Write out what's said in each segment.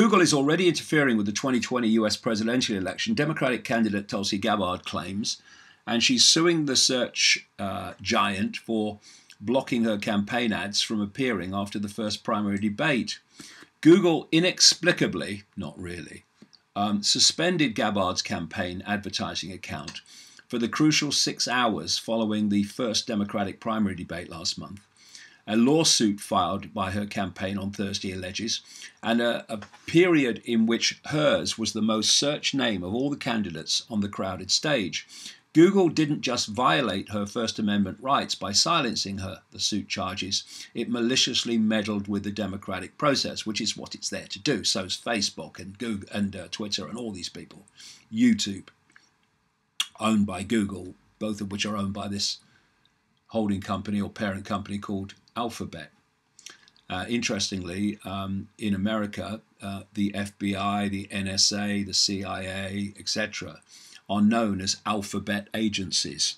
Google is already interfering with the 2020 US presidential election, Democratic candidate Tulsi Gabbard claims, and she's suing the search giant for blocking her campaign ads from appearing after the first primary debate. Google inexplicably, not really, suspended Gabbard's campaign advertising account for the crucial 6 hours following the first Democratic primary debate last month. A lawsuit filed by her campaign on Thursday alleges, and a period in which hers was the most searched name of all the candidates on the crowded stage. Google didn't just violate her First Amendment rights by silencing her, the suit charges. It maliciously meddled with the democratic process, which is what it's there to do. So's Facebook and Google and Twitter and all these people. YouTube, owned by Google, both of which are owned by this holding company or parent company called Alphabet. Interestingly, in America, the FBI, the NSA, the CIA, etc., are known as alphabet agencies.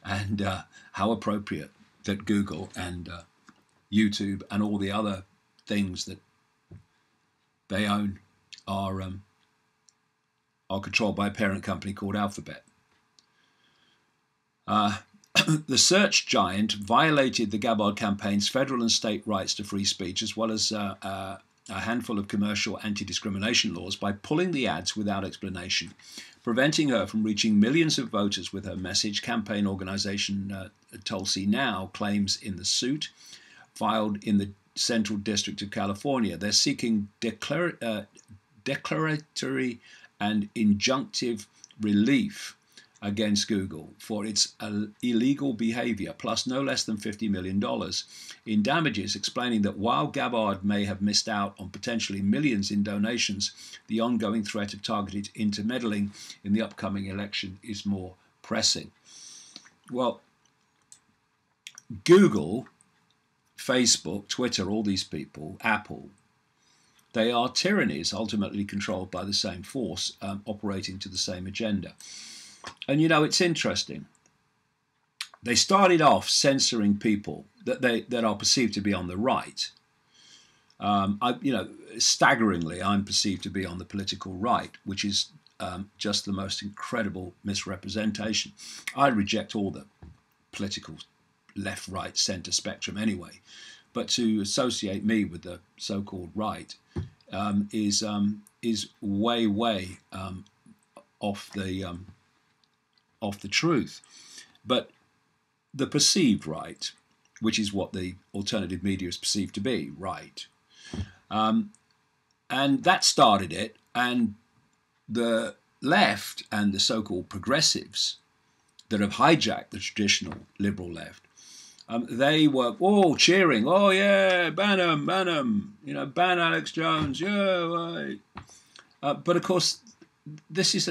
And how appropriate that Google and YouTube and all the other things that they own are controlled by a parent company called Alphabet. The search giant violated the Gabbard campaign's federal and state rights to free speech, as well as a handful of commercial anti-discrimination laws, by pulling the ads without explanation, preventing her from reaching millions of voters with her message. Campaign organization Tulsi Now claims in the suit filed in the Central District of California. They're seeking declaratory and injunctive relief against Google for its illegal behavior, plus no less than $50 million in damages, explaining that while Gabbard may have missed out on potentially millions in donations, the ongoing threat of targeted intermeddling in the upcoming election is more pressing. Well, Google, Facebook, Twitter, all these people, Apple, they are tyrannies ultimately controlled by the same force, operating to the same agenda. And you know, it's interesting. They started off censoring people that are perceived to be on the right. Staggeringly, I'm perceived to be on the political right, which is just the most incredible misrepresentation. I reject all the political left, right, centre spectrum anyway. But to associate me with the so-called right is way off the truth. But the perceived right, which is what the alternative media is perceived to be, right, and that started it, and the left and the so-called progressives that have hijacked the traditional liberal left, they were all cheering, oh yeah, ban him, ban Alex Jones, yeah, right. But of course, this is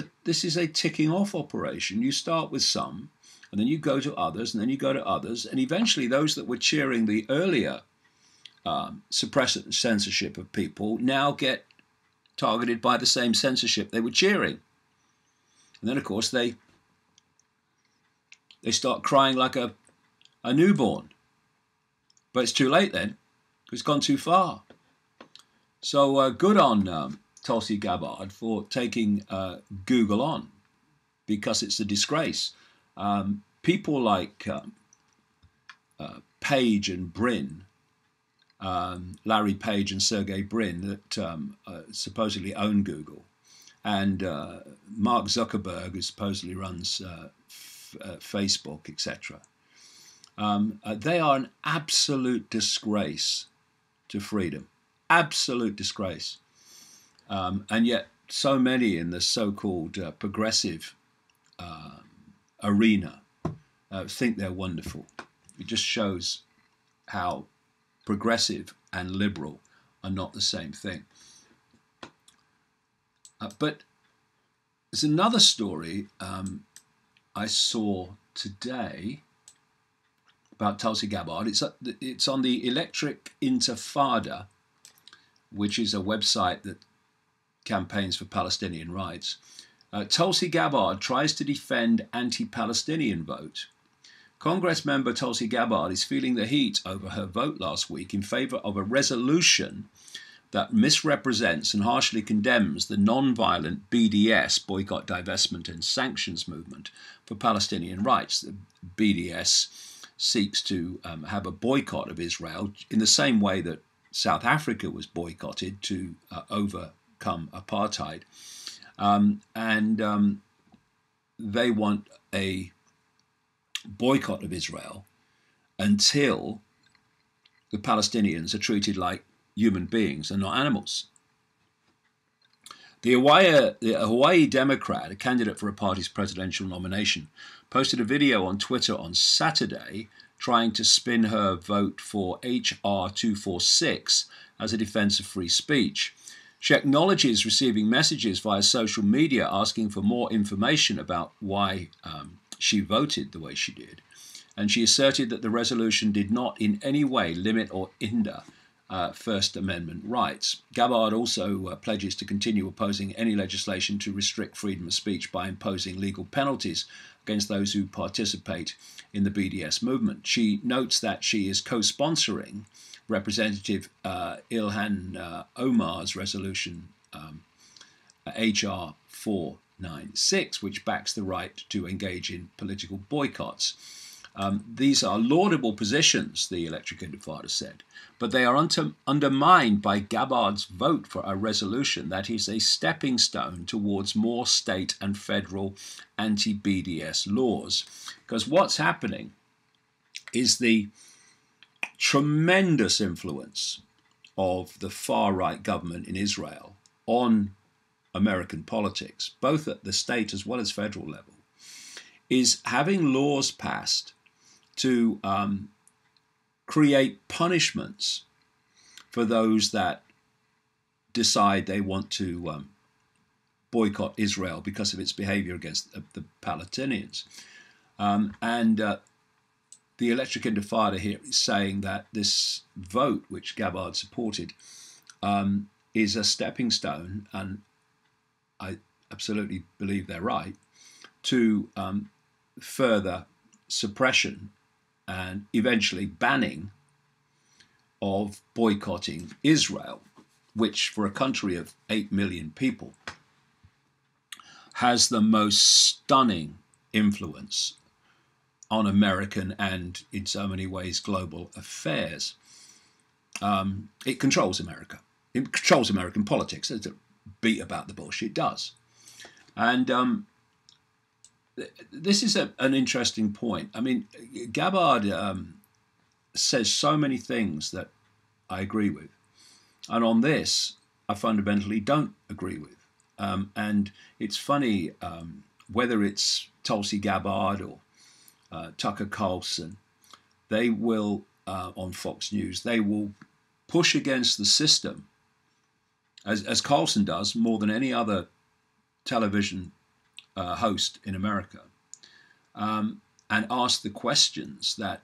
a ticking off operation. You start with some, and then you go to others, and then you go to others, and eventually those that were cheering the earlier suppression and censorship of people now get targeted by the same censorship they were cheering. And then, of course, they start crying like a newborn. But it's too late then, because it's gone too far. So good on Tulsi Gabbard for taking Google on, because it's a disgrace. People like Page and Brin, Larry Page and Sergey Brin, that supposedly own Google, and Mark Zuckerberg, who supposedly runs Facebook, etc. They are an absolute disgrace to freedom. Absolute disgrace. And yet so many in the so-called progressive arena think they're wonderful. It just shows how progressive and liberal are not the same thing. But there's another story I saw today about Tulsi Gabbard. It's on the Electric Intifada, which is a website that campaigns for Palestinian rights. Tulsi Gabbard tries to defend anti-Palestinian vote. Congress member Tulsi Gabbard is feeling the heat over her vote last week in favor of a resolution that misrepresents and harshly condemns the non-violent BDS, Boycott, Divestment and Sanctions movement for Palestinian rights. The BDS seeks to have a boycott of Israel in the same way that South Africa was boycotted to overcome apartheid. They want a boycott of Israel until the Palestinians are treated like human beings and not animals. The Hawaii Democrat, a candidate for a party's presidential nomination, posted a video on Twitter on Saturday trying to spin her vote for H.R. 246 as a defense of free speech. She acknowledges receiving messages via social media asking for more information about why she voted the way she did. And she asserted that the resolution did not in any way limit or hinder First Amendment rights. Gabbard also pledges to continue opposing any legislation to restrict freedom of speech by imposing legal penalties against those who participate in the BDS movement. She notes that she is co-sponsoring Representative Ilhan Omar's resolution H.R. 496, which backs the right to engage in political boycotts. These are laudable positions, the Electric Intifada said, but they are undermined by Gabbard's vote for a resolution that is a stepping stone towards more state and federal anti-BDS laws. Because what's happening is the tremendous influence of the far-right government in Israel on American politics, both at the state as well as federal level, is having laws passed to create punishments for those that decide they want to boycott Israel because of its behavior against the Palestinians. The Electric Intifada here is saying that this vote, which Gabbard supported, is a stepping stone, and I absolutely believe they're right, to further suppression and eventually banning of boycotting Israel, which for a country of 8 million people has the most stunning influence on American and in so many ways global affairs. It controls America. It controls American politics. It's a beat about the bush. It does. And this is an interesting point. I mean, Gabbard says so many things that I agree with. And on this, I fundamentally don't agree with. And it's funny, whether it's Tulsi Gabbard or Tucker Carlson, they will, on Fox News, they will push against the system, as Carlson does more than any other television host in America, and ask the questions that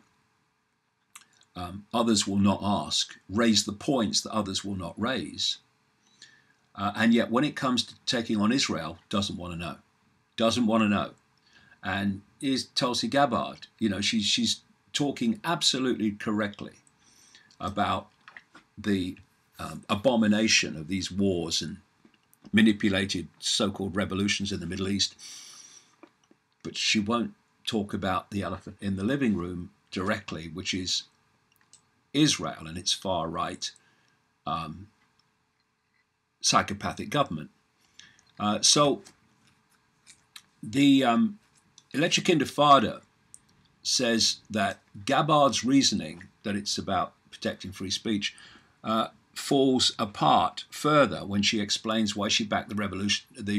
others will not ask, raise the points that others will not raise. And yet when it comes to taking on Israel, doesn't want to know. And is Tulsi Gabbard, she's talking absolutely correctly about the abomination of these wars and manipulated so-called revolutions in the Middle East. But she won't talk about the elephant in the living room directly, which is Israel and its far-right psychopathic government. So the Electric Intifada says that Gabbard's reasoning that it's about protecting free speech falls apart further when she explains why she backed the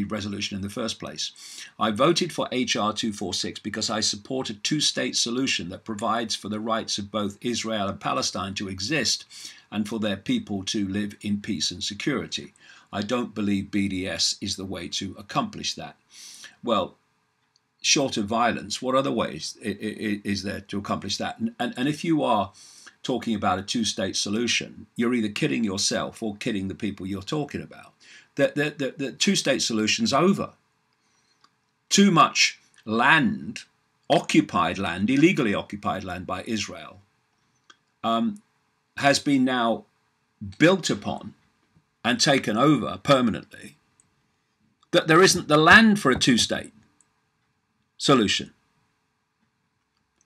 resolution in the first place. I voted for H.R. 246 because I support a two-state solution that provides for the rights of both Israel and Palestine to exist and for their people to live in peace and security. I don't believe BDS is the way to accomplish that. Well, short of violence, what other ways is there to accomplish that? And if you are talking about a two-state solution, you're either kidding yourself or kidding the people you're talking about. The two-state solution's over. Too much land, occupied land, illegally occupied land by Israel, has been now built upon and taken over permanently, that there isn't the land for a two-state solution.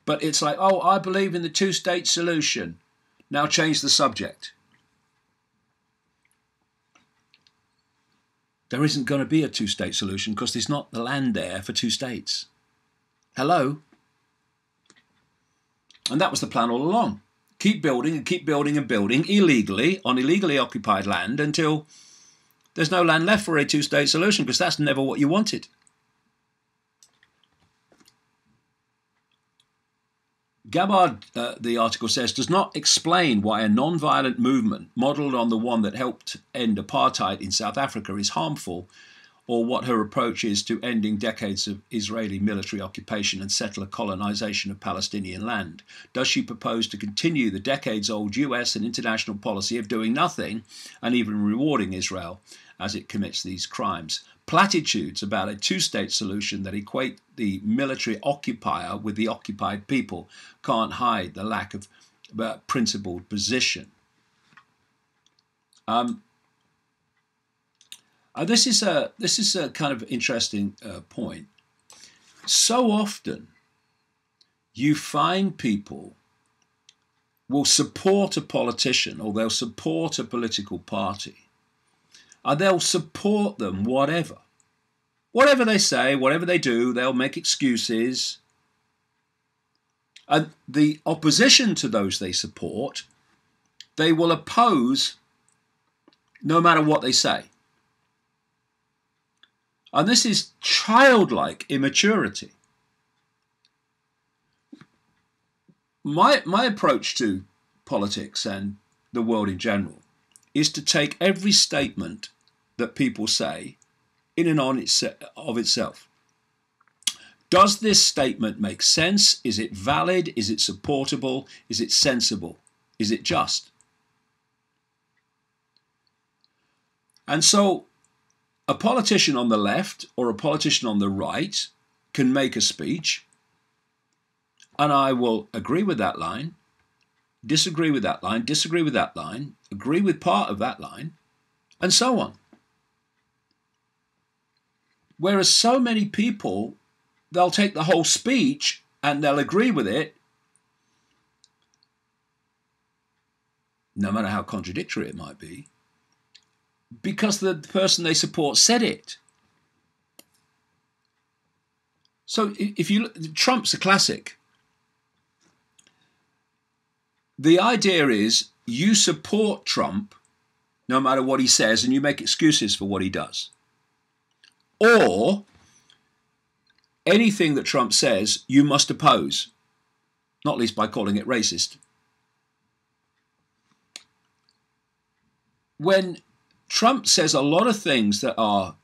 But it's like, oh, I believe in the two-state solution. Now change the subject. There isn't going to be a two-state solution because there's not the land there for two states. Hello? And that was the plan all along. Keep building and keep building and building illegally on illegally occupied land until there's no land left for a two-state solution, because that's never what you wanted. Gabbard, the article says, does not explain why a non-violent movement modelled on the one that helped end apartheid in South Africa is harmful, or what her approach is to ending decades of Israeli military occupation and settler colonisation of Palestinian land. Does she propose to continue the decades-old US and international policy of doing nothing and even rewarding Israel as it commits these crimes? Platitudes about a two-state solution that equate the military occupier with the occupied people can't hide the lack of principled position. This is a kind of interesting point. So often you find people will support a politician or they'll support a political party, and they'll support them whatever. Whatever they say, whatever they do, they'll make excuses. And the opposition to those they support, they will oppose no matter what they say. And this is childlike immaturity. My approach to politics and the world in general is to take every statement that people say in and on of itself. Does this statement make sense? Is it valid? Is it supportable? Is it sensible? Is it just? And so a politician on the left or a politician on the right can make a speech, and I will agree with that line, disagree with that line, disagree with that line, agree with part of that line, and so on. Whereas so many people, they'll take the whole speech and they'll agree with it, no matter how contradictory it might be, because the person they support said it. So if you look, Trump's a classic. The idea is you support Trump no matter what he says, and you make excuses for what he does. Or anything that Trump says, you must oppose, not least by calling it racist. When Trump says a lot of things that are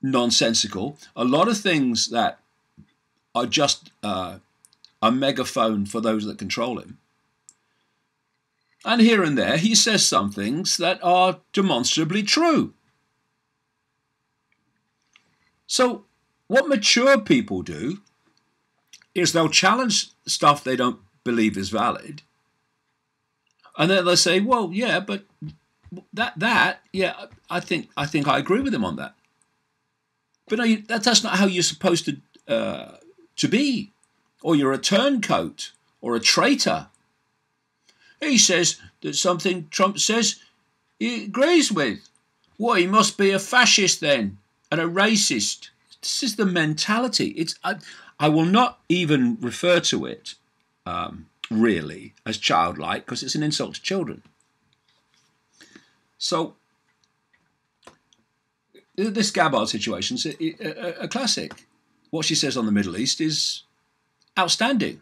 nonsensical, a lot of things that are just a megaphone for those that control him, and here and there he says some things that are demonstrably true. So what mature people do is they'll challenge stuff they don't believe is valid, and then they'll say, well, yeah, but yeah, I think I agree with him on that. But no, that's not how you're supposed to be. Or you're a turncoat or a traitor. He says that something Trump says he agrees with. Well, he must be a fascist then and a racist. This is the mentality. I will not even refer to it really as childlike, because it's an insult to children. So this Gabbard situation is a classic. What she says on the Middle East is outstanding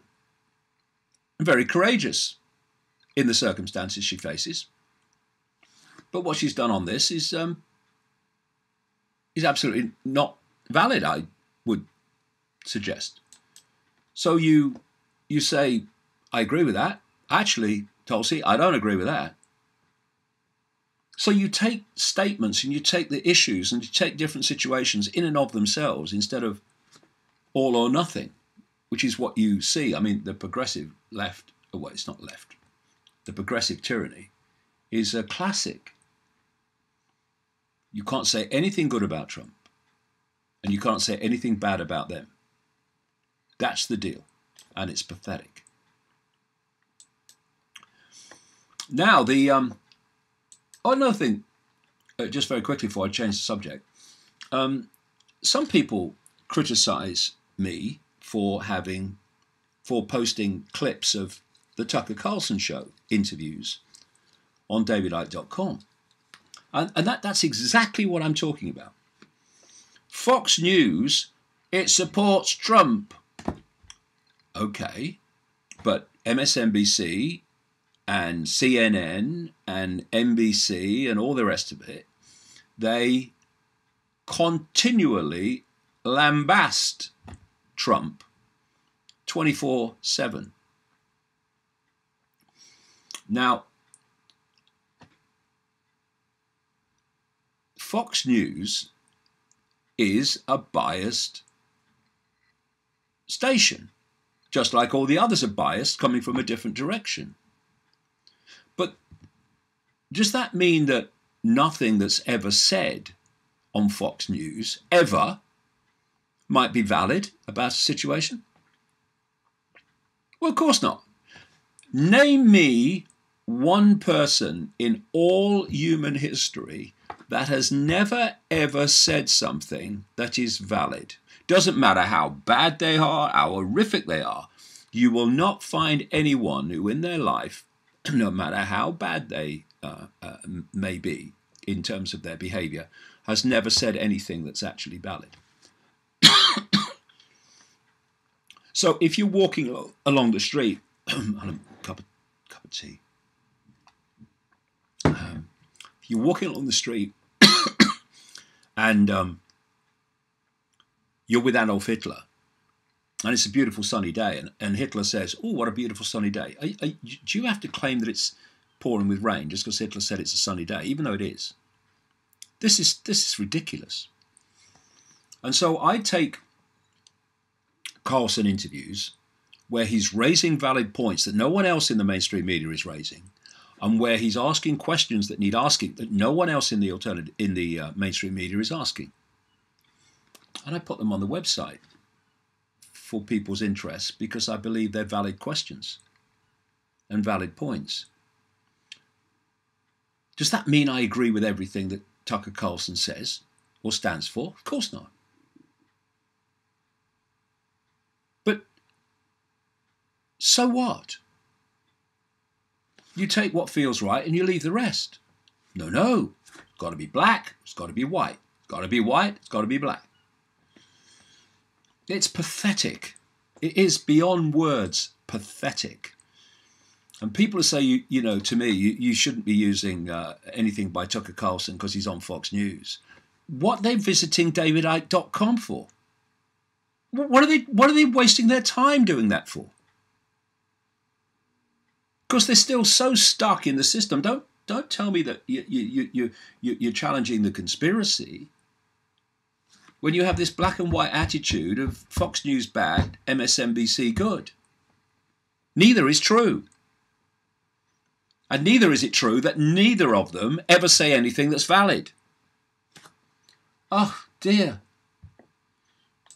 and very courageous in the circumstances she faces. But what she's done on this is absolutely not valid, I would suggest. So you say, I agree with that. Actually, Tulsi, I don't agree with that. So you take statements and you take the issues and you take different situations in and of themselves instead of all or nothing, which is what you see. I mean, the progressive left, well, it's not left. The progressive tyranny is a classic You can't say anything good about Trump, and you can't say anything bad about them. That's the deal, and it's pathetic. Now, another thing, just very quickly before I change the subject, some people criticize me for posting clips of the Tucker Carlson show interviews on davidicke.com. And that's exactly what I'm talking about. Fox News, it supports Trump. Okay, but MSNBC and CNN and NBC and all the rest of it, they continually lambast Trump 24/7. Now, Fox News is a biased station, just like all the others are biased, coming from a different direction. But does that mean that nothing that's ever said on Fox News ever might be valid about a situation? Well, of course not. Name me one person in all human history that has never ever said something that is valid. Doesn't matter how bad they are, how horrific they are. You will not find anyone who in their life, no matter how bad they may be in terms of their behavior, has never said anything that's actually valid. So if you're walking along the street, a cup of tea. If you're walking along the street and you're with Adolf Hitler, and it's a beautiful sunny day, and Hitler says, "Oh, what a beautiful sunny day." Do you have to claim that it's pouring with rain just because Hitler said it's a sunny day, even though it is? This is ridiculous. And so I take Carlson interviews where he's raising valid points that no one else in the mainstream media is raising, and where he's asking questions that need asking that no one else in the mainstream media is asking. And I put them on the website for people's interest because I believe they're valid questions and valid points. Does that mean I agree with everything that Tucker Carlson says or stands for? Of course not. But so what? You take what feels right and you leave the rest. No. It's got to be black. It's got to be white. It's got to be white. It's got to be black. It's pathetic. It is beyond words pathetic. And people who say, to me, you shouldn't be using anything by Tucker Carlson because he's on Fox News. What are they visiting davidicke.com for? What are they wasting their time doing that for? Because they're still so stuck in the system. Don't tell me that you're challenging the conspiracy when you have this black and white attitude of Fox News bad, MSNBC good. Neither is true. And neither is it true that neither of them ever say anything that's valid. Oh, dear.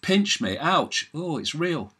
Pinch me. Ouch. Oh, it's real.